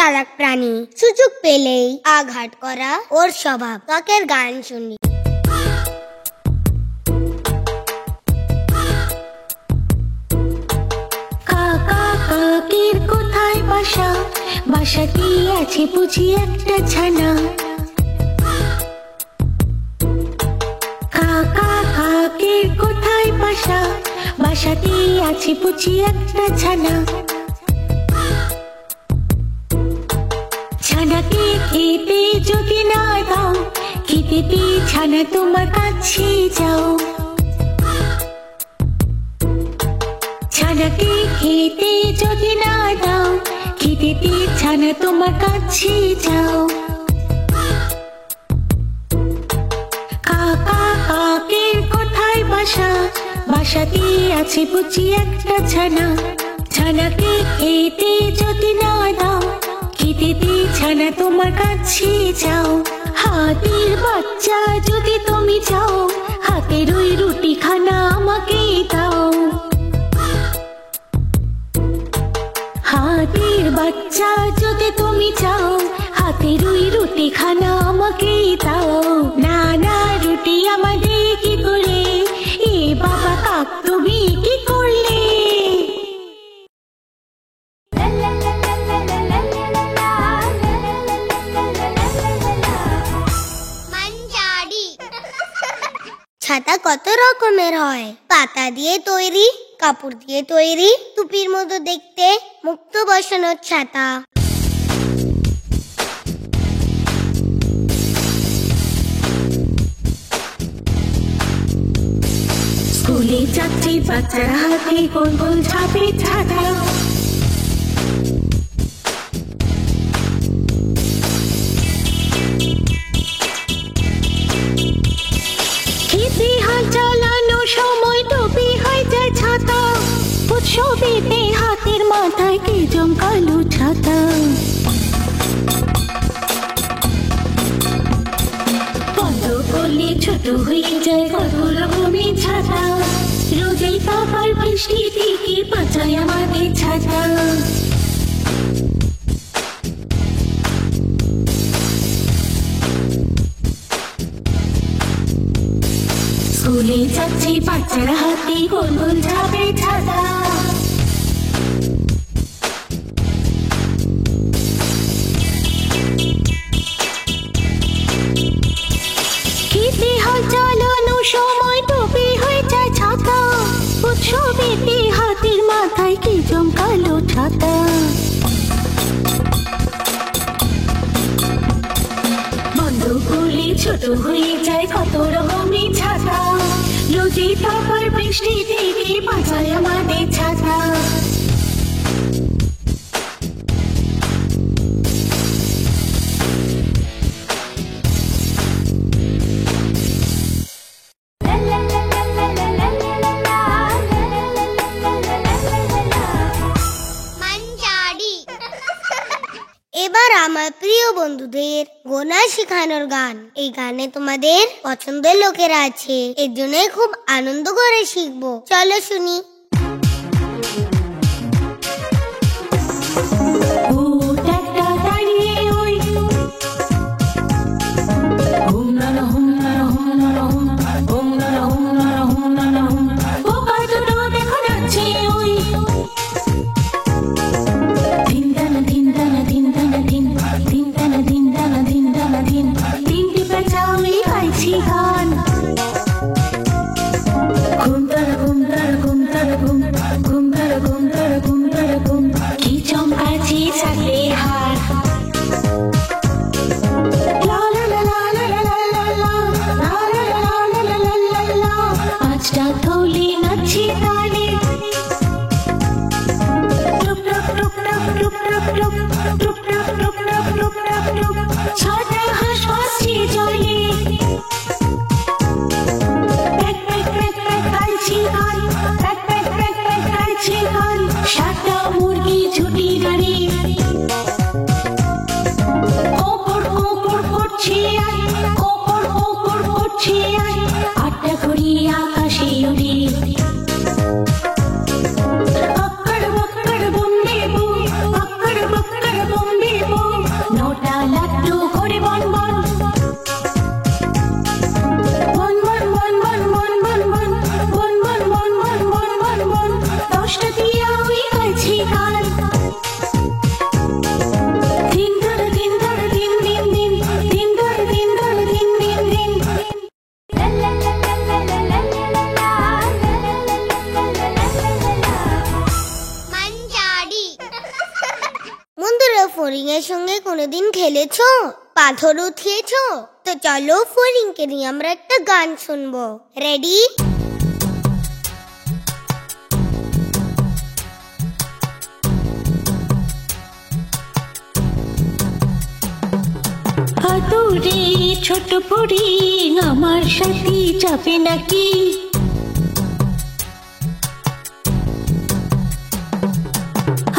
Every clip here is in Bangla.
চালাক প্রাণী, সুযোগ পেলেই আঘাত করা ওর স্বভাব। কাকের গান শুনি। কাকা কাকের কোথায় বাসা, বাসাটি আছে বুঝি একটা ছানা। কাকা কাকের কোথায় বাসা, বাসাটি আছে বুঝি একটা ছানা। ছানাকে খেতে যদি না দাও, খেতে ছানা তোমার কাছে যাও। ছানাকে খেতে যদি না দাও, খেতে ছানা তোমার কাছে যাও। কাকা কাকের কোথায় বাসা, বাসাতে আছে বুঝি একটা ছানা। ছানাকে খেতে যদি না দাও, খেতে ছানা তোমার কাছে যাও। হাতির বাচ্চা যদি তুমি চাও, হাতের ওই রুটি খানা আমাকে দাও। হাতির বাচ্চা যদি তুমি চাও, হাতের ওই রুটি খানা আমাকে দাও। না না রুটি আমাদের কি করে, এ বাবা কাক তুমি কি করলে। ছাতা কত রকমের হয়, পাতা দিয়ে তৈরি, কাপড় দিয়ে তৈরি, টুপির মতো দেখতে, মুক্ত বসানোর ছাতা। স্কুলে যাচ্ছে বাচ্চারা হাতে গোল গোল ছাপে ছাতা। খেতে হয় চালানো সময় টুপি হয় যায় ছাতা। উৎসবেতে হাতের মাথায় কে জমকালো ছাতা। বন্ধ করলে ছোট হয়ে যায় কত রকমের ছাতা। রোদেই পাপার বৃষ্টি থেকে বাঁচায় আমাদের ছাতা। স্কুলে যাচ্ছে বাচ্চারা হাতে গোল গোল ছাপে ছাতা। খেতে হয় চালানো সময় টুপি হয়ে যায় ছাতা। উৎসবেতে হাতের মাথায় কি জমকালো ছাতা। বন্ধ করলে ছোট হয়ে যায় কত রকমের ছাতা। রোজই পাপার বৃষ্টি থেকে বাঁচায় আমাদের ছাতা। এবার আমার প্রিয় বন্ধুদের গোনা শেখানোর গান। এই গানে তোমাদের পছন্দের লোকেরা আছে, এর জন্য খুব আনন্দ করে শিখবো। চলো শুনি। আমাদের সঙ্গে কোনোদিন খেলেছো, পাথর উঠিয়েছো? তো চলো ফড়িংকে নিয়ে আমরা একটা গান শুনবো। রেডি? আদরে ছোট ফড়িং আমার সাথে যাবে নাকি?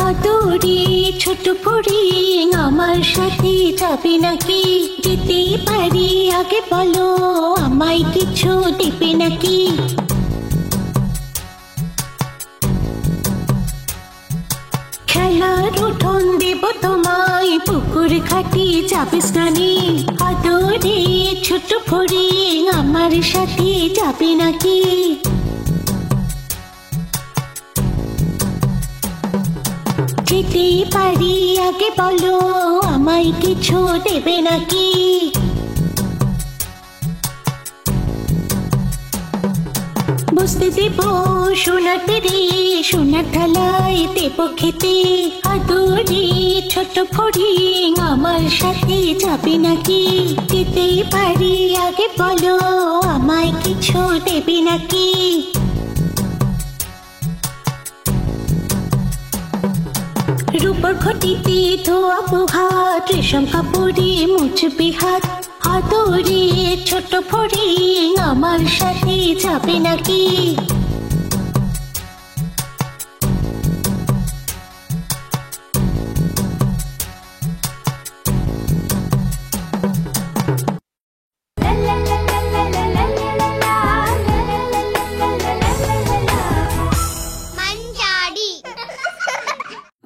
আদরে ছোট ফড়িং আমার সাথে যাবে নাকি? যেতে পারি আগে বলো, আমায় কিছু দেবে নাকি? খেলার উঠোন দেব তোমায়, পুকুর ঘাটে যাবে স্নানে। আদরে ছোট ফড়িং আমার সাথে যাবে নাকি? যেতে পারি আগে বলো, আমায় কিছু দেবে নাকি? বসতে দেব সোনাতে রে, সোনার থালায় দেব খেতে। আদরে ছোট ফড়িং আমার সাথে যাবে নাকি? যেতে পারি আগে বলো, আমায় কিছু দেবে নাকি? রূপর ঘটিতে ধোয়াবো হাত, রেশম কাপড়ে মুছবে হাত। আদরে ছোট ফড়িং আমার সাথে যাবে নাকি?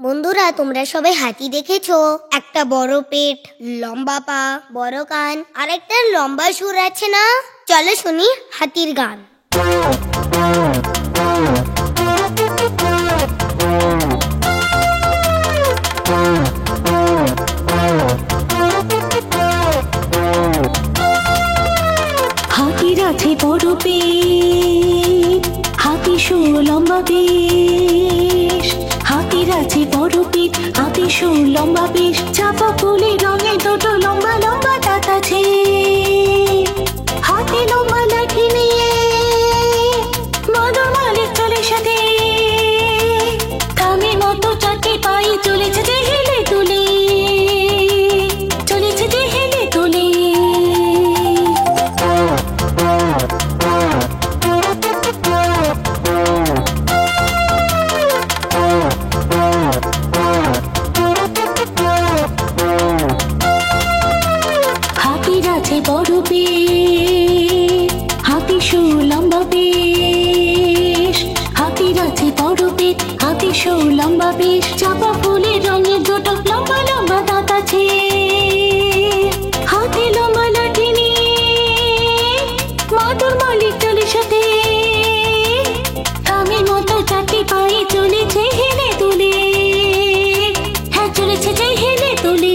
বন্ধুরা, তোমরা সবাই হাতি দেখেছো? একটা বড় পেট, লম্বা পা, বড় কান, আর একটা লম্বা সুর আছে না? চলো শুনি হাতির গান। হাতির আছে বড় পেট, হাতি সুর লম্বা বেশ। হাতির আছে বড় পেট, হাতি সুর লম্বা বেশ। চাপা ফুলের রঙে দুটো লম্বা লম্বা দাঁত আছে। হাতি লম্বা লাঠি নিয়ে মদর মালিক চলে সাথে। থামের মতো চারটে পায়ে চলেছে যে হেলে তুলে, চলেছে যে হেলে তুলে। হাতির আছে বড় পেট, হাতি সুর লম্বা বেশ। হাতির আছে বড় পেট, হাতি সুর লম্বা বেশ। চাপা ফুলের রঙের দুটো লম্বা লম্বা দাঁত আছে। হাতি লম্বা লাঠি নিয়ে মদর মালিক চলে সাথে। থামের মতো চারটি পায়ে চলেছে হেলে তুলে, হ্যাঁ চলেছে যে হেলে তুলে।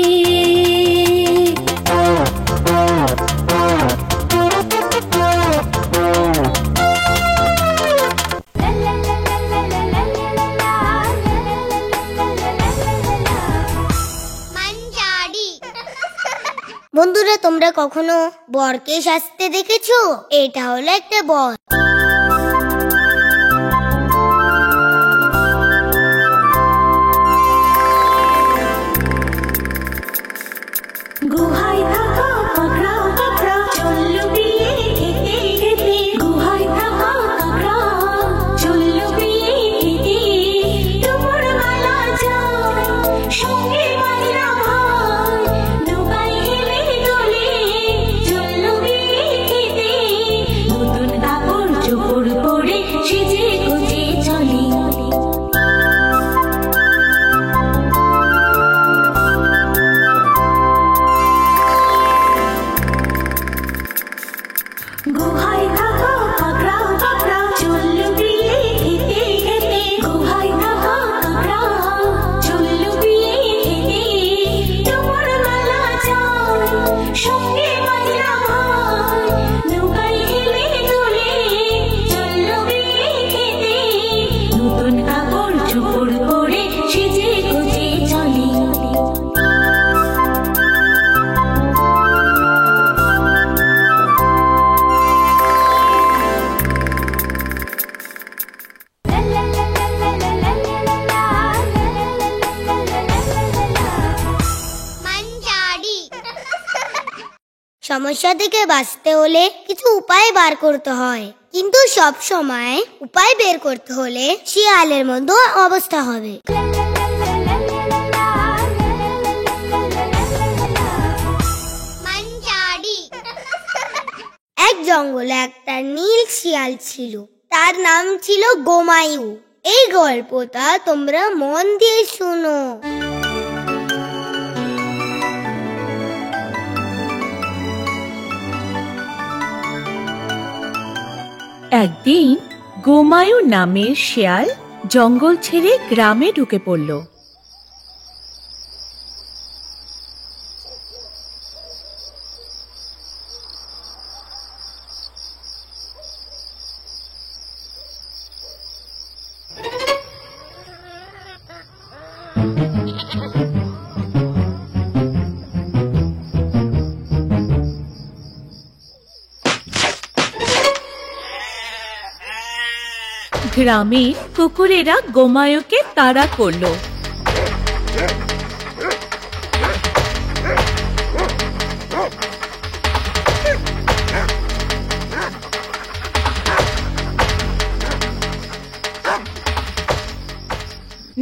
বন্ধুরা, তোমরা কখনো বরকে সাজতে দেখেছো? এটা হলো একটা বর। গুহায় থাকা কাকড়া কাকড়া চললো বিয়ে খেতে খেতে। গুহায় থাকা কাকড়া চললো বিয়ে খেতে। দুপুর বেলা যায় সঙ্গে বাজনা হয়, নৌকায় হেলে দোলে চললো বিয়ে খেতে। নতুন কাপড় চোপড় পরে সেজে গুজে চলে। গুহায় থাকা কাকড়া কাকড়া চললো বিয়ে খেতে খেতে। গুহায় থাকা কাকড়া চললো বিয়ে খেতে। দুপুর বেলা যায় সঙ্গে বাজনা হয়, নৌকায় হেলে দোলে চললো বিয়ে খেতে। নতুন কাপড় চোপড় পরে সেজে গুজে চলে। সমস্যা থেকে বাঁচতে হলে কিছু উপায় বার করতে হয়, কিন্তু সব সময় উপায় বের করতে হলে শিয়ালের মতো অবস্থা হবে। এক জঙ্গলে একটা নীল শিয়াল ছিল, তার নাম ছিল গোমায়ু। এই গল্পটা তোমরা মন দিয়ে শুনো। একদিন গোমায়ু নামের শেয়াল জঙ্গল ছেড়ে গ্রামে ঢুকে পড়ল। গ্রামের কুকুরেরা গোমায়ুকে তাড়া করলো।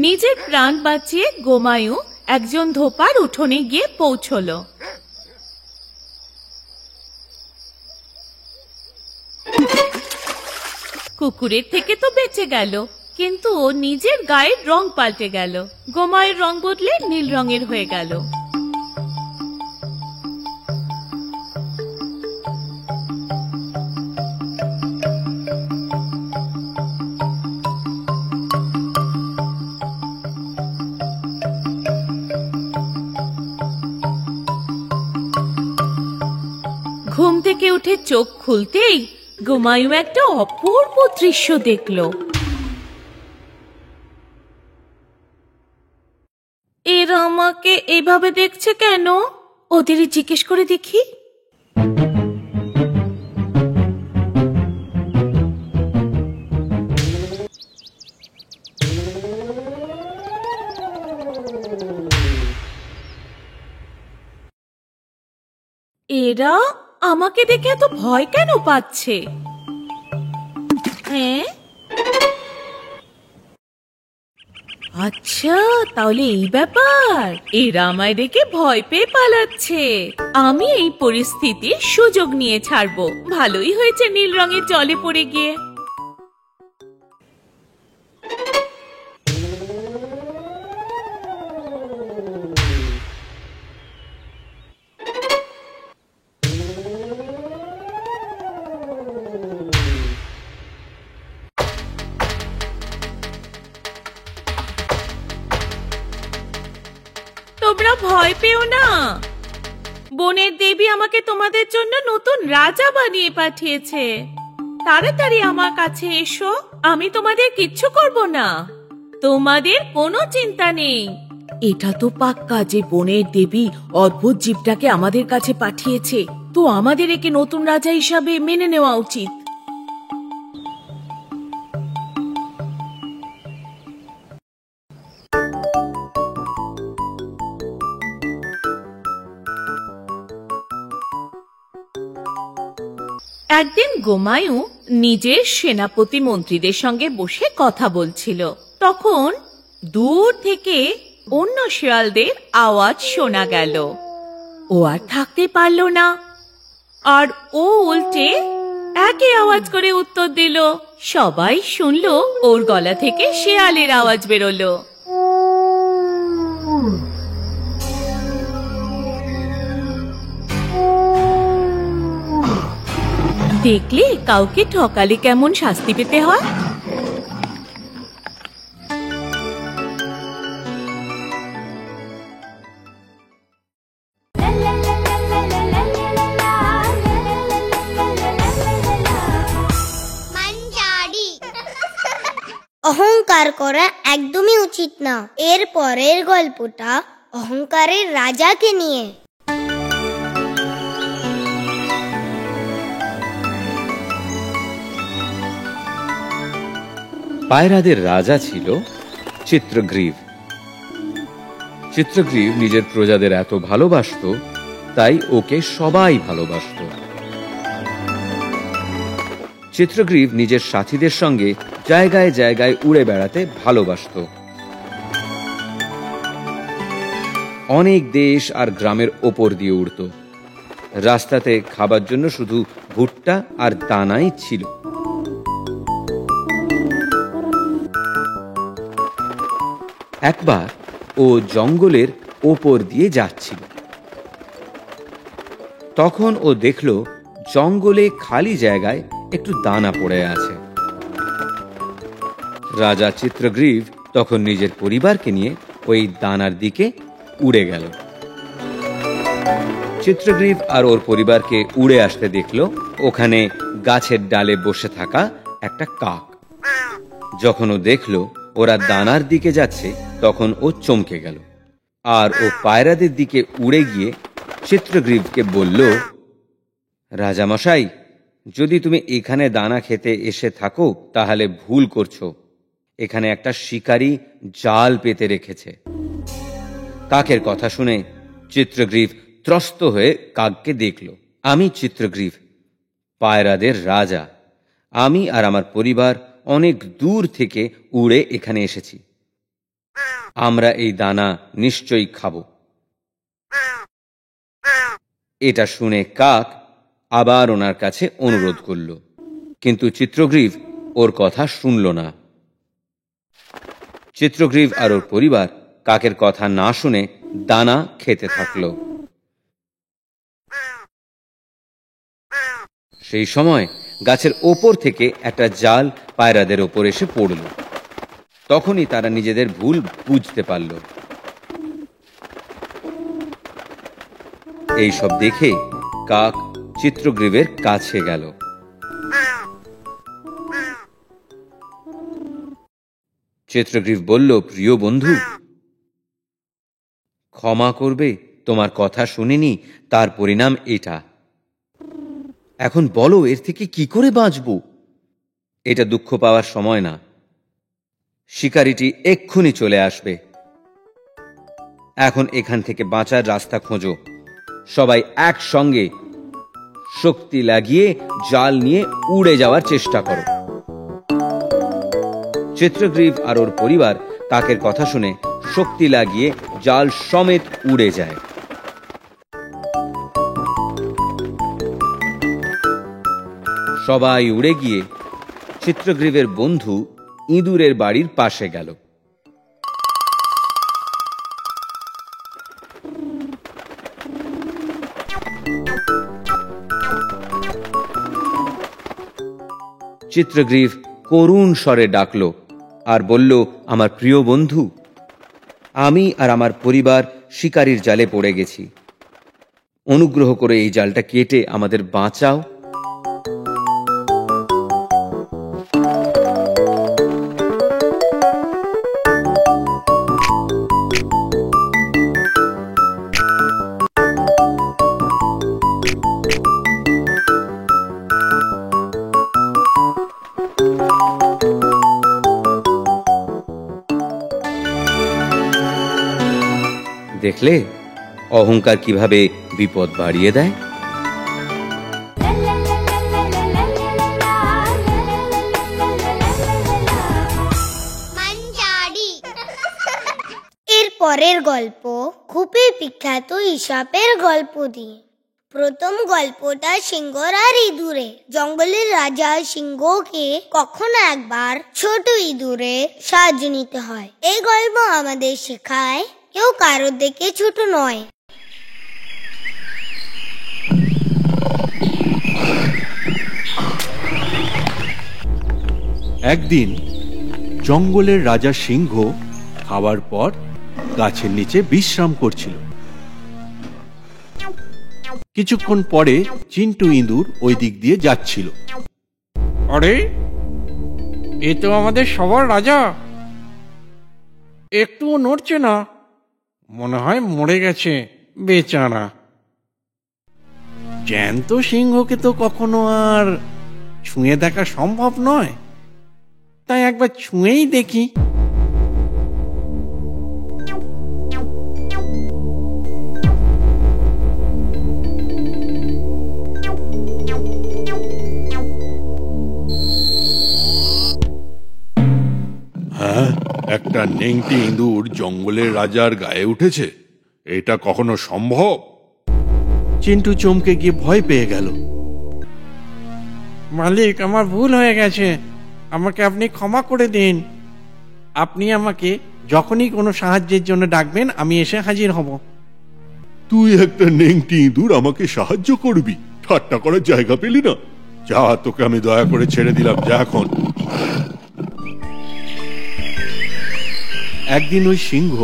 নিজের প্রাণ বাঁচিয়ে গোমায়ু একজন ধোপার উঠোনে গিয়ে পৌঁছলো। কুকুরের থেকে তো বেঁচে গেল, কিন্তু ও নিজের গায়ের রং পাল্টে গেল। গোমায়ের রং বদলে নীল রঙের হয়ে গেল। ঘুম থেকে উঠে চোখ খুলতেই গোমায়ু একটা অপূর্ব দৃশ্য দেখল। এরা আমাকে এভাবে দেখছে কেন? ওদের জিজ্ঞেস করে দেখি। এরা আমাকে দেখে এত ভয় কেন পাচ্ছে? হ্যাঁ, আচ্ছা, তাহলে এই ব্যাপার। এরা আমায় দেখে ভয় পেয়ে পালাচ্ছে। আমি এই পরিস্থিতির সুযোগ নিয়ে ছাড়বো। ভালোই হয়েছে নীল রঙের জলে পড়ে গিয়ে। তোমরা ভয় পেও না, বনের দেবী আমাকে তোমাদের জন্য নতুন রাজা বানিয়ে পাঠিয়েছে। তাড়াতাড়ি আমার কাছে এসো, আমি তোমাদের কিচ্ছু করব না। তোমাদের কোনো চিন্তা নেই। এটা তো পাক্কা যে বনের দেবী অদ্ভুত জীবটাকে আমাদের কাছে পাঠিয়েছে, তো আমাদের একে নতুন রাজা হিসাবে মেনে নেওয়া উচিত। একদিন গোমায়ু নিজের সেনাপতি মন্ত্রীদের সঙ্গে বসে কথা বলছিল। তখন দূর থেকে অন্য শিয়ালদের আওয়াজ শোনা গেল। ও আর থাকতে পারল না, আর ও উল্টে একই আওয়াজ করে উত্তর দিল। সবাই শুনলো ওর গলা থেকে শিয়ালের আওয়াজ বেরোলো। দেখলে কাউকে ঠকালে কেমন শাস্তি পেতে হয়। অহংকার করা একদমই উচিত না। এর পরের গল্পটা অহংকারের রাজাকে নিয়ে। পায়রাদের রাজা ছিল চিত্রগ্রীব। চিত্রগ্রীব নিজের প্রজাদের এত ভালোবাসত, তাই ওকে সবাই ভালোবাসত। চিত্রগ্রীব নিজের সাথীদের সঙ্গে জায়গায় জায়গায় উড়ে বেড়াতে ভালোবাসত। অনেক দেশ আর গ্রামের ওপর দিয়ে উড়ত। রাস্তাতে খাবার জন্য শুধু ভুট্টা আর দানাই ছিল। একবার ও জঙ্গলের ওপর দিয়ে যাচ্ছিল। তখন ও দেখল জঙ্গলে খালি জায়গায় একটু দানা পড়ে আছে। রাজা চিত্রগ্রীব তখন নিজের পরিবারকে নিয়ে ওই দানার দিকে উড়ে গেল। চিত্রগ্রীব আর ওর পরিবারকে উড়ে আসতে দেখল ওখানে গাছের ডালে বসে থাকা একটা কাক। যখন ও দেখল ওরা দানার দিকে যাচ্ছে তখন ও চমকে গেল আর ও পায়রাদের দিকে উড়ে গিয়ে চিত্রগ্রীবকে বলল, রাজামশাই, যদি তুমি এখানে দানা খেতে এসে থাকো তাহলে ভুল করছো। এখানে একটা শিকারী জাল পেতে রেখেছে। কাকের কথা শুনে চিত্রগ্রীব ত্রস্ত হয়ে কাককে দেখল। আমি চিত্রগ্রীব, পায়রাদের রাজা। আমি আর আমার পরিবার অনেক দূর থেকে উড়ে এখানে এসেছি। আমরা এই দানা নিশ্চয়ই খাব। এটা শুনে কাক আবার ওনার কাছে অনুরোধ করল, কিন্তু চিত্রগ্রীব ওর কথা শুনল না। চিত্রগ্রীব আর ওর পরিবার কাকের কথা না শুনে দানা খেতে থাকল। সেই সময় গাছের ওপর থেকে একটা জাল পায়রাদের ওপর এসে পড়ল। তখনই তারা নিজেদের ভুল বুঝতে পারল। এইসব দেখে কাক চিত্রগ্রীবের কাছে গেল। চিত্রগ্রীব বলল, প্রিয় বন্ধু, ক্ষমা করবে, তোমার কথা শুনিনি, তার পরিণাম এটা। এখন বলো এর থেকে কি করে বাঁচব? এটা দুঃখ পাওয়ার সময় না। শিকারীটি এক্ষুনি চলে আসবে। এখন এখান থেকে বাঁচার রাস্তা খোঁজো। সবাই একসঙ্গে শক্তি লাগিয়ে জাল নিয়ে উড়ে যাওয়ার চেষ্টা করো। চিত্রগ্রীব আর ওর পরিবার কাকের কথা শুনে শক্তি লাগিয়ে জাল সমেত উড়ে যায়। সবাই উড়ে গিয়ে চিত্রগ্রীবের বন্ধু ইঁদুরের বাড়ির পাশে গেল। চিত্রগ্রীব করুণ স্বরে ডাকল আর বলল, আমার প্রিয় বন্ধু, আমি আর আমার পরিবার শিকারীর জালে পড়ে গেছি। অনুগ্রহ করে এই জালটা কেটে আমাদের বাঁচাও। দেখলে অহংকার কিভাবে বিপদ বাড়িয়ে দেয়। এর পরের গল্প খুবই বিখ্যাত ঈশপের গল্প দিয়ে। প্রথম গল্পটা সিংহ আর ইঁদুরে। জঙ্গলের রাজা সিংহকে কখনো একবার ছোট ইঁদুরে সাহায্য নিতে হয়। এই গল্প আমাদের শেখায় কেউ কারোর দেখে ছোট নয়। একদিন জঙ্গলের রাজা সিংহ খাওয়ার পর গাছের নিচে বিশ্রাম করছিল। কিছুক্ষণ পরে চিন্টু ইঁদুর ওই দিক দিয়ে যাচ্ছিল। আরে, এ তো আমাদের সবার রাজা, একটুও নড়ছে না, মনে হয় মরে গেছে বেচারা। জ্যান্ত সিংহকে তো কখনো আর ছুঁয়ে দেখা সম্ভব নয়, তাই একবার ছুঁয়েই দেখি। একটা নেংটি ইঁদুর জঙ্গলের রাজার গায়ে উঠেছে? এটা কখনো সম্ভব? চিন্টু চমকে গিয়ে ভয় পেয়ে গেল। মালিক, আমার ভুল হয়ে গেছে, আমাকে আপনি ক্ষমা করে দিন। আপনি আমাকে যখনই কোনো সাহায্যের জন্য ডাকবেন আমি এসে হাজির হব। তুই একটা নেংটি ইঁদুর আমাকে সাহায্য করবি? ঠাট্টা করার জায়গা পেলি না? যা, তোকে আমি দয়া করে ছেড়ে দিলাম, যা এখন। একদিন ওই সিংহ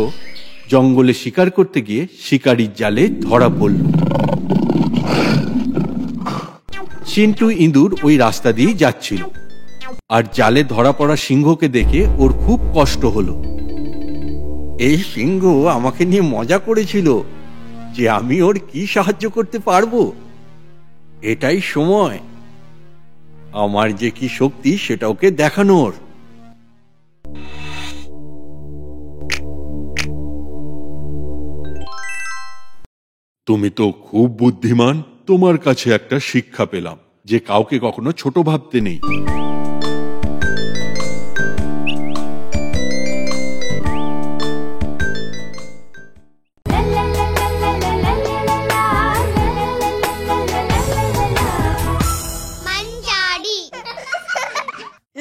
জঙ্গলে শিকার করতে গিয়ে শিকারির জালে ধরা পড়ল। চিন্টু ইঁদুর ওই রাস্তা দিয়ে যাচ্ছিল, আর জালে ধরা পড়া সিংহকে দেখে ওর খুব কষ্ট হলো। এই সিংহ আমাকে নিয়ে মজা করেছিল যে আমি ওর কি সাহায্য করতে পারবো। এটাই সময় আমার যে কি শক্তি সেটা ওকে দেখানোর। তুমি তো খুব বুদ্ধিমান। তোমার কাছে একটা শিক্ষা পেলাম যে কাউকে কখনো ছোট ভাবতে নেই।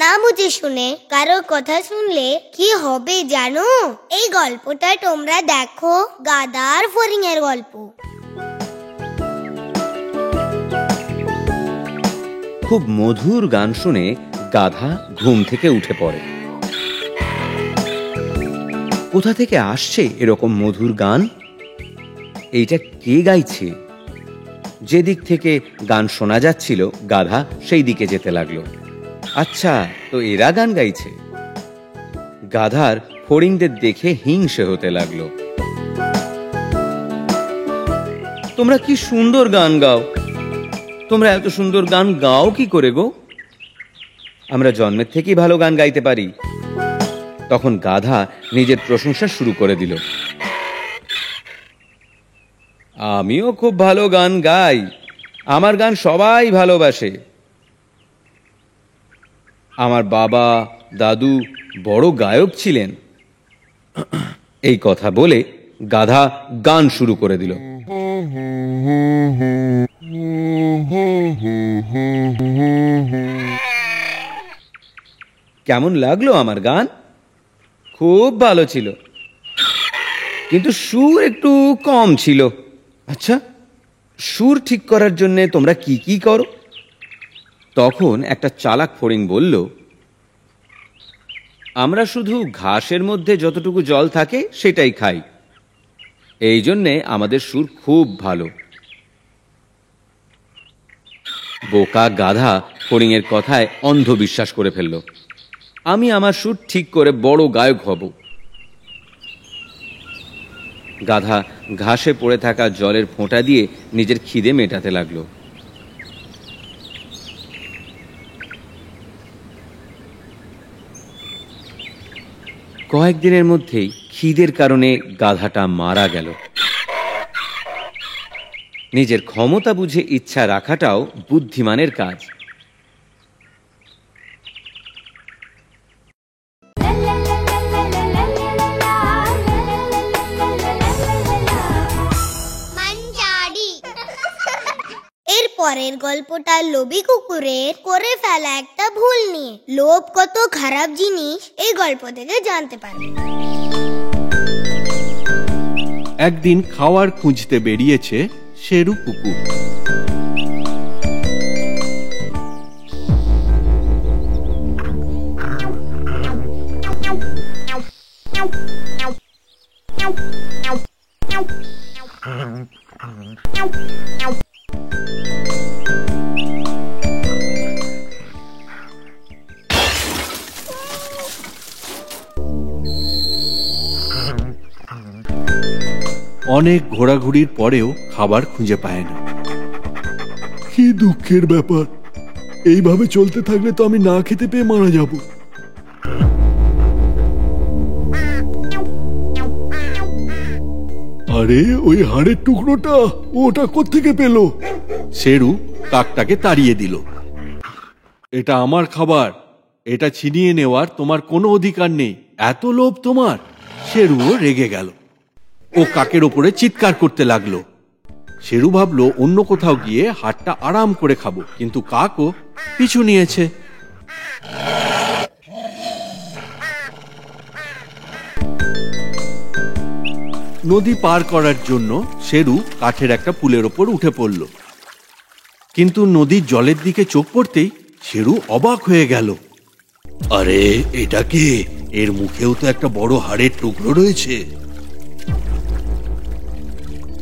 না বুঝে শুনে কারোর কথা শুনলে কি হবে জানো? এই গল্পটা তোমরা দেখো, গাধা আর ফড়িং এর গল্প। খুব মধুর গান শুনে গাধা ঘুম থেকে উঠে পড়ে। কোথা থেকে আসছে এরকম মধুর গান? এইটা কে গাইছে? যেদিক থেকে গান শোনা যাচ্ছিল গাধা সেই দিকে যেতে লাগলো। আচ্ছা, তো এরা গান গাইছে। গাধার ফড়িংদের দেখে হিংসে হতে লাগলো। তোমরা কি সুন্দর গান গাও! তোমরা এত সুন্দর গান গাও কি করে গো? আমরা জন্মের থেকেই ভালো গান গাইতে পারি। তখন গাধা নিজের প্রশংসা শুরু করে দিল। আমিও খুব ভালো গান গাই, আমার গান সবাই ভালোবাসে। আমার বাবা দাদু বড় গায়ক ছিলেন। এই কথা বলে গাধা গান শুরু করে দিল। কেমন লাগলো আমার গান? খুব ভালো ছিল, কিন্তু সুর একটু কম ছিল। আচ্ছা, সুর ঠিক করার জন্য তোমরা কি কি করো? তখন একটা চালাক ফড়িং বলল, আমরা শুধু ঘাসের মধ্যে যতটুকু জল থাকে সেটাই খাই, এই জন্যে আমাদের সুর খুব ভালো। বোকা গাধা ফড়িং এর কথায় অন্ধবিশ্বাস করে ফেলল। আমি আমার সুর ঠিক করে বড় গায়ক হব। গাধা ঘাসে পড়ে থাকা জলের ফোঁটা দিয়ে নিজের খিদে মেটাতে লাগলো। কয়েকদিনের মধ্যেই খিদের কারণে গাধাটা মারা গেল। নিজের ক্ষমতা বুঝে ইচ্ছা রাখাটাও বুদ্ধিমানের কাজ। এর পরের গল্পটা লোভী কুকুরের করে ফেলা একটা ভুল নিয়ে। লোভ কত খারাপ জিনিস এই গল্প থেকে জানতে পারবে। একদিন খাওয়ার খুঁজতে বেরিয়েছে শেরু কুকুর। অনেক ঘোরাঘুরির পরেও খাবার খুঁজে পায় না। কি দুঃখের ব্যাপার! এইভাবে চলতে থাকলে তো আমি না খেতে পেয়ে মারা যাব। আরে, ওই হাড়ের টুকরোটা ওটা কোত্থেকে পেল? শেরু কাকটাকে তাড়িয়ে দিল। এটা আমার খাবার, এটা ছিনিয়ে নেওয়ার তোমার কোনো অধিকার নেই। এত লোভ তোমার? শেরুও রেগে গেল। ও কাকের ওপরে চিৎকার করতে লাগলো। শেরু ভাবলো অন্য কোথাও গিয়ে হাটটা আরাম করে খাবো, কিন্তু কাকও পিছু নিয়েছে। নদী পার করার জন্য শেরু কাঠের একটা পুলের ওপর উঠে পড়ল, কিন্তু নদীর জলের দিকে চোখ পড়তেই শেরু অবাক হয়ে গেল। আরে এটা কি? এর মুখেও তো একটা বড় হাড়ের টুকরো রয়েছে।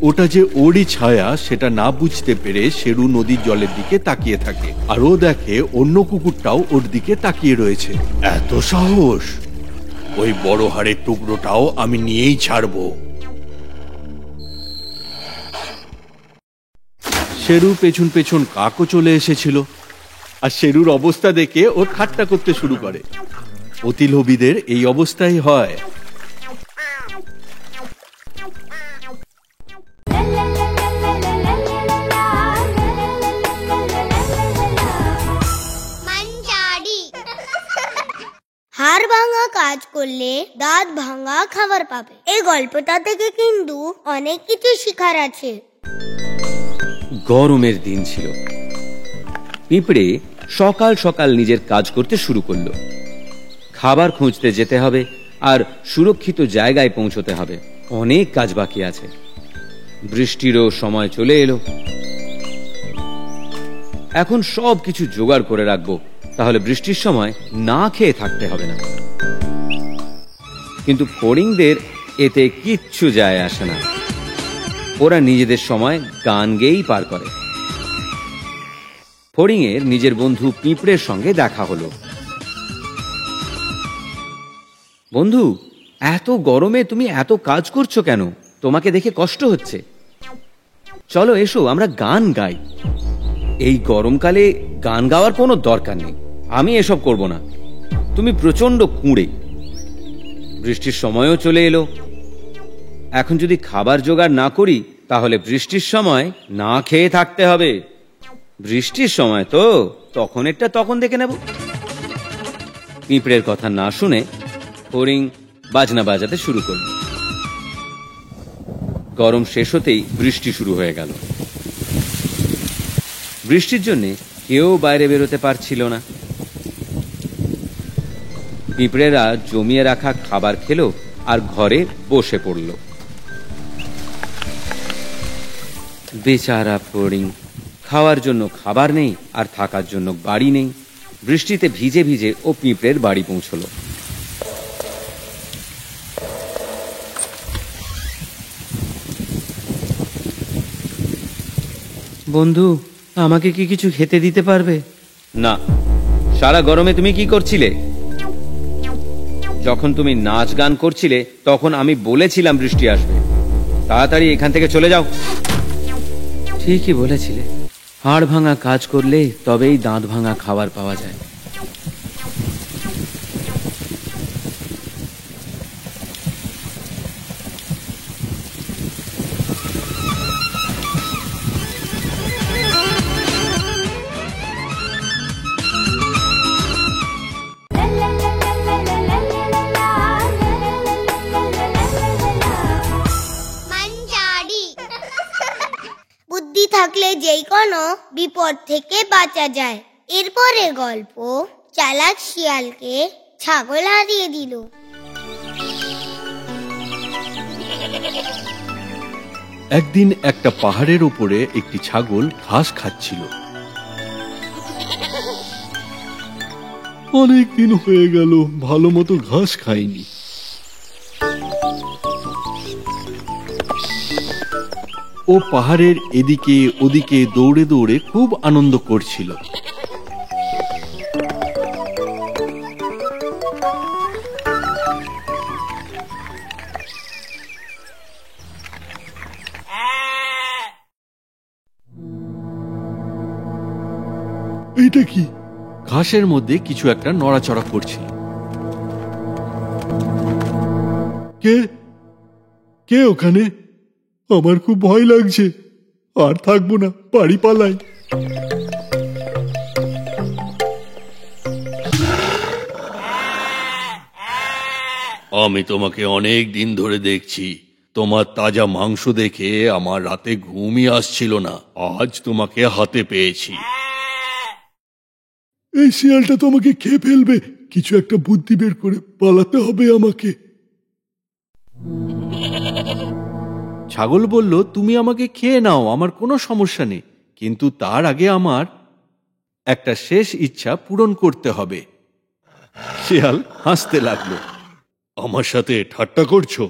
ওটা যে ওরই ছায়া সেটা না বুঝতে পেরে শেরু নদীর জলের দিকে তাকিয়ে থাকে, আর ও দেখে অন্য কুকুরটাও ওর দিকে তাকিয়ে রয়েছে। এত সাহস! ওই বড় হাড়ের টুকরোটাও আমি নিয়েই ছাড়বো। শেরু পেছন পেছন কাকও চলে এসেছিল, আর শেরুর অবস্থা দেখে ও ঠাট্টা করতে শুরু করে। অতি লোভীদের এই অবস্থাই হয়। হাড় ভাঙা কাজ করলে দাঁত ভাঙা খাবার পাবে। এই গল্পটা থেকে কিন্তু অনেক কিছু শেখার আছে। গরমের দিন ছিল। পিঁপড়ে সকাল সকাল নিজের কাজ করতে শুরু করলো। খাবার খুঁজতে যেতে হবে আর সুরক্ষিত জায়গায় পৌঁছতে হবে। অনেক কাজ বাকি আছে। বৃষ্টিরও সময় চলে এলো। এখন সব কিছু জোগাড় করে রাখবো, তাহলে বৃষ্টির সময় না খেয়ে থাকতে হবে না। কিন্তু ফড়িংদের এতে কিচ্ছু যায় আসে না। ওরা নিজেদের সময় গান গেয়েই পার করে। ফড়িংয়ের নিজের বন্ধু পিঁপড়ের সঙ্গে দেখা হলো। বন্ধু, এত গরমে তুমি এত কাজ করছো কেন? তোমাকে দেখে কষ্ট হচ্ছে। চলো এসো, আমরা গান গাই। এই গরমকালে গান গাওয়ার কোনো দরকার নেই। আমি এসব করব না। তুমি প্রচন্ড কুঁড়ে। বৃষ্টির সময়ও চলে এলো। এখন যদি খাবার জোগাড় না করি তাহলে বৃষ্টির সময় না খেয়ে থাকতে হবে। বৃষ্টির সময় তো তখনেরটা তখন দেখে নেব। পিঁপড়ের কথা না শুনে ফড়িং বাজনা বাজাতে শুরু করল। গরম শেষ হতেই বৃষ্টি শুরু হয়ে গেল। বৃষ্টির জন্য কেউ বাইরে বেরোতে পারছিল না। পিঁপড়েরা জমিয়ে রাখা খাবার খেলো আর ঘরে বসে পড়ল। বেচারা ফড়িং, খাওয়ার জন্য খাবার নেই আর থাকার জন্য বাড়ি নেই। বৃষ্টিতে ভিজে ভিজে ও পিঁপড়ের বাড়ি পৌঁছলো। বন্ধু, আমাকে কি কিছু খেতে দিতে পারবে? না। সারা গরমে তুমি কি করছিলে? যখন তুমি নাচ গান করছিলে তখন আমি বলেছিলাম বৃষ্টি আসবে। তাড়াতাড়ি এখান থেকে চলে যাও। ঠিকই বলেছিলে। হাড় ভাঙা কাজ করলে তবেই দাঁত ভাঙা খাবার পাওয়া যায়। বুদ্ধি থাকলে যেই কোনো বিপদ থেকে বাঁচা যায়। এরপরে গল্প চালাক শিয়ালকে ছাগল হারিয়ে দিল। একদিন একটা পাহাড়ের উপরে একটি ছাগল ঘাস খাচ্ছিল। অনেক দিন হয়ে গেল ভালো মতো ঘাস খাইনি। ও পাহাড়ের এদিকে ওদিকে দৌড়ে দৌড়ে খুব আনন্দ করছিল। এটা কি? ঘাসের মধ্যে কিছু একটা নড়াচড়া করছিল। কে কে ওখানে? আমার খুব ভয় লাগছে। আর থাকবো না, বাড়ি পালাই। আমি তোমাকে অনেক দিন ধরে দেখছি, তোমার তাজা মাংস দেখে আমার রাতে ঘুমই আসছিল না। আজ তোমাকে হাতে পেয়েছি। এই শিয়ালটা তো আমাকে খেয়ে ফেলবে, কিছু একটা বুদ্ধি বের করে পালাতে হবে আমাকে। ছাগল বলল, তুমি আমাকে খেয়ে নাও, আমার কোনো সমস্যা নেই, কিন্তু তার আগে আমার একটা শেষ ইচ্ছা পূরণ করতে হবে। শিয়াল হাসতে লাগলো। আমার সাথে ঠাট্টা করছো?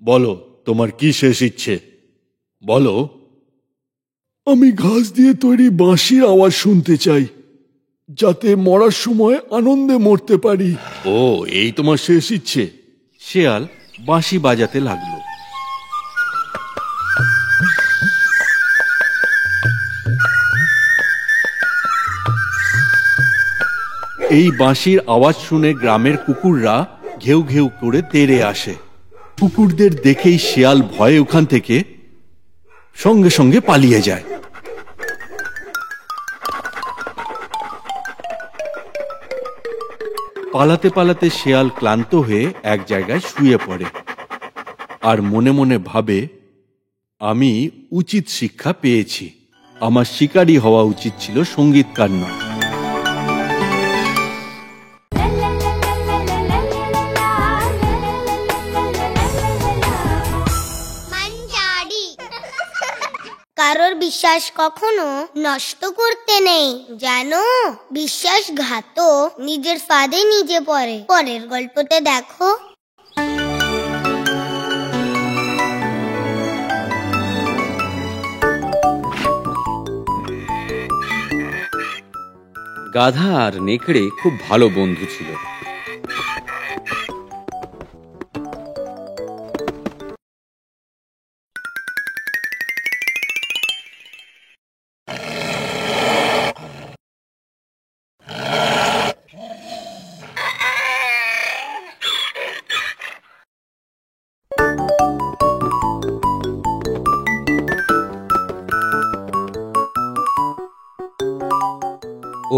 বলো, তোমার কি শেষ ইচ্ছে বলো। আমি ঘাস দিয়ে তৈরি বাঁশির আওয়াজ শুনতে চাই, যাতে মরার সময় আনন্দে মরতে পারি। ও, এই তোমার শেষ ইচ্ছে? শিয়াল বাঁশি বাজাতে লাগলো। এই বাঁশির আওয়াজ শুনে গ্রামের কুকুররা ঘেউ ঘেউ করে তেড়ে আসে। কুকুরদের দেখেই শিয়াল ভয়ে ওখান থেকে সঙ্গে সঙ্গে পালিয়ে যায়। পালাতে পালাতে শিয়াল ক্লান্ত হয়ে এক জায়গায় শুয়ে পড়ে আর মনে মনে ভাবে, আমি উচিত শিক্ষা পেয়েছি, আমার শিকারী হওয়া উচিত ছিল, সঙ্গীতকার নয়। মাঞ্জারি। কারোর বিশ্বাস কখনো নষ্ট করতে নেই, জানো? বিশ্বাসঘাত নিজের ফাঁদে নিজে পড়ে। পরের গল্পতে দেখো। গাধা আর নেকড়ে খুব ভালো বন্ধু ছিল।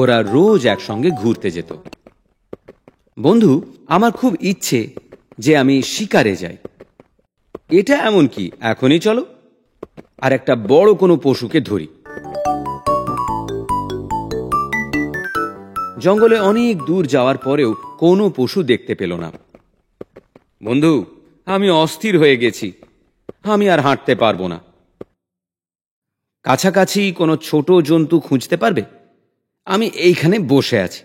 ওরা রোজ একসঙ্গে ঘুরতে যেত। বন্ধু, আমার খুব ইচ্ছে যে আমি শিকারে যাই। এটা এমন কি, এখনই চলো আর একটা বড় কোনো পশুকে ধরি। জঙ্গলে অনেক দূর যাওয়ার পরেও কোনো পশু দেখতে পেল না। বন্ধু, আমি অস্থির হয়ে গেছি, আমি আর হাঁটতে পারবো না। কাছাকাছি কোনো ছোট জন্তু খুঁজতে পারবে? আমি এইখানে বসে আছি।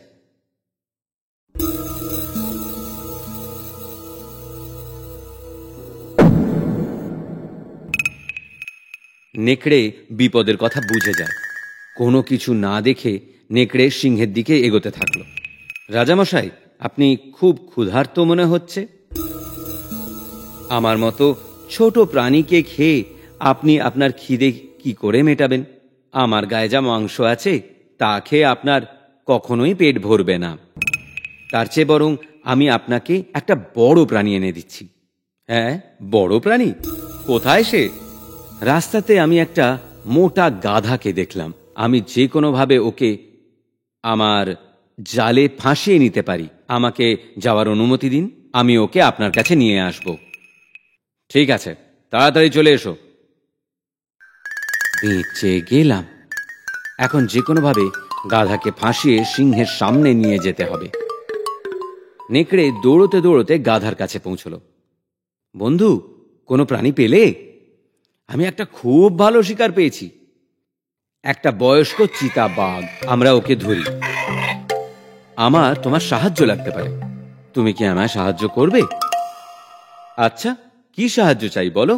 নেকড়ে বিপদের কথা বুঝে যায়। কোনো কিছু না দেখে নেকড়ে সিংহের দিকে এগোতে থাকলো। রাজামশাই, আপনি খুব ক্ষুধার্ত মনে হচ্ছে। আমার মতো ছোট প্রাণীকে খেয়ে আপনি আপনার খিদে কি করে মেটাবেন? আমার গায়ে যা মাংস আছে তা খেয়ে আপনার কখনোই পেট ভরবে না। তার চেয়ে বরং আমি আপনাকে একটা বড় প্রাণী এনে দিচ্ছি। হ্যাঁ, বড় প্রাণী? কোথায় সে? রাস্তাতে আমি একটা মোটা গাধাকে দেখলাম। আমি যে কোনোভাবে ওকে আমার জালে ফাঁসিয়ে নিতে পারি। আমাকে যাওয়ার অনুমতি দিন, আমি ওকে আপনার কাছে নিয়ে আসব। ঠিক আছে, তাড়াতাড়ি চলে এসো। বেঁচে গেলাম। এখন যে কোনোভাবে গাধাকে ফাঁসিয়ে সিংহের সামনে নিয়ে যেতে হবে। নেকড়ে দৌড়তে দৌড়তে গাধার কাছে পৌঁছল। বন্ধু, কোনো প্রাণী পেলে? আমি একটা খুব ভালো শিকার পেয়েছি, একটা বয়স্ক চিতা বাঘ। আমরা ওকে ধরি। আমার তোমার সাহায্য লাগতে পারে। তুমি কি আমায় সাহায্য করবে? আচ্ছা, কি সাহায্য চাই বলো?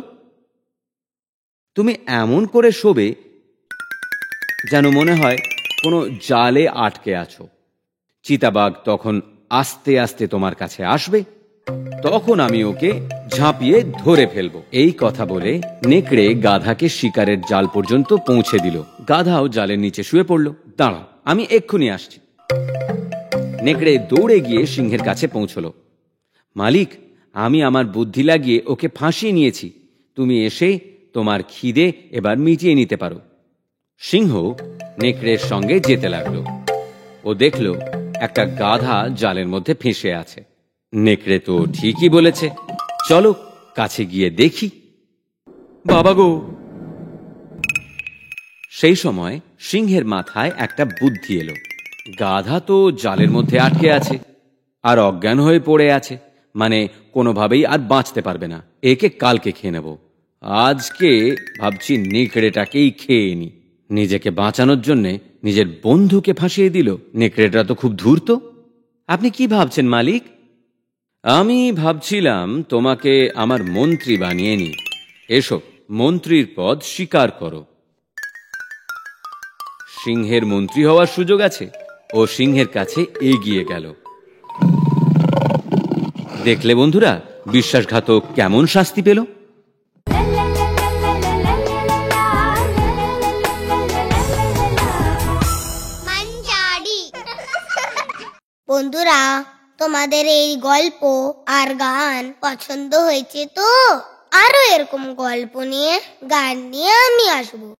তুমি এমন করে শোবে যেন মনে হয় কোনো জালে আটকে আছো। চিতাবাঘ তখন আস্তে আস্তে তোমার কাছে আসবে, তখন আমি ওকে ঝাঁপিয়ে ধরে ফেলবো। এই কথা বলে নেকড়ে গাধাকে শিকারের জাল পর্যন্ত পৌঁছে দিল। গাধাও জালের নিচে শুয়ে পড়ল। দাঁড়াও, আমি এক্ষুনি আসছি। নেকড়ে দৌড়ে গিয়ে সিংহের কাছে পৌঁছল। মালিক, আমি আমার বুদ্ধি লাগিয়ে ওকে ফাঁসিয়ে নিয়েছি। তুমি এসে তোমার খিদে এবার মিটিয়ে নিতে পারো। সিংহ নেকড়ের সঙ্গে যেতে লাগলো। ও দেখল একটা গাধা জালের মধ্যে ফেঁসে আছে। নেকড়ে তো ঠিকই বলেছে, চলো কাছে গিয়ে দেখি। বাবা গো! সেই সময় সিংহের মাথায় একটা বুদ্ধি এলো। গাধা তো জালের মধ্যে আটকে আছে আর অজ্ঞান হয়ে পড়ে আছে, মানে কোনোভাবেই আর বাঁচতে পারবে না। একে কালকে খেয়ে নেব, আজকে ভাবছি নেকড়েটাকেই খেয়ে নি। নিজেকে বাঁচানোর জন্যে নিজের বন্ধুকে ফাঁসিয়ে দিল। নেকড়েটা তো খুব ধূর্ত। আপনি কি ভাবছেন মালিক? আমি ভাবছিলাম তোমাকে আমার মন্ত্রী বানিয়ে নি। এসো, মন্ত্রীর পদ স্বীকার করো। সিংহের মন্ত্রী হওয়ার সুযোগ আছে। ও সিংহের কাছে এগিয়ে গেল। দেখলে বন্ধুরা, বিশ্বাসঘাতক কেমন শাস্তি পেল। মাঞ্জারি। বন্ধুরা, তোমাদের এই গল্প আর গান পছন্দ হয়েছে তো? আরো এরকম গল্প নিয়ে, গান নিয়ে আমি আসবো।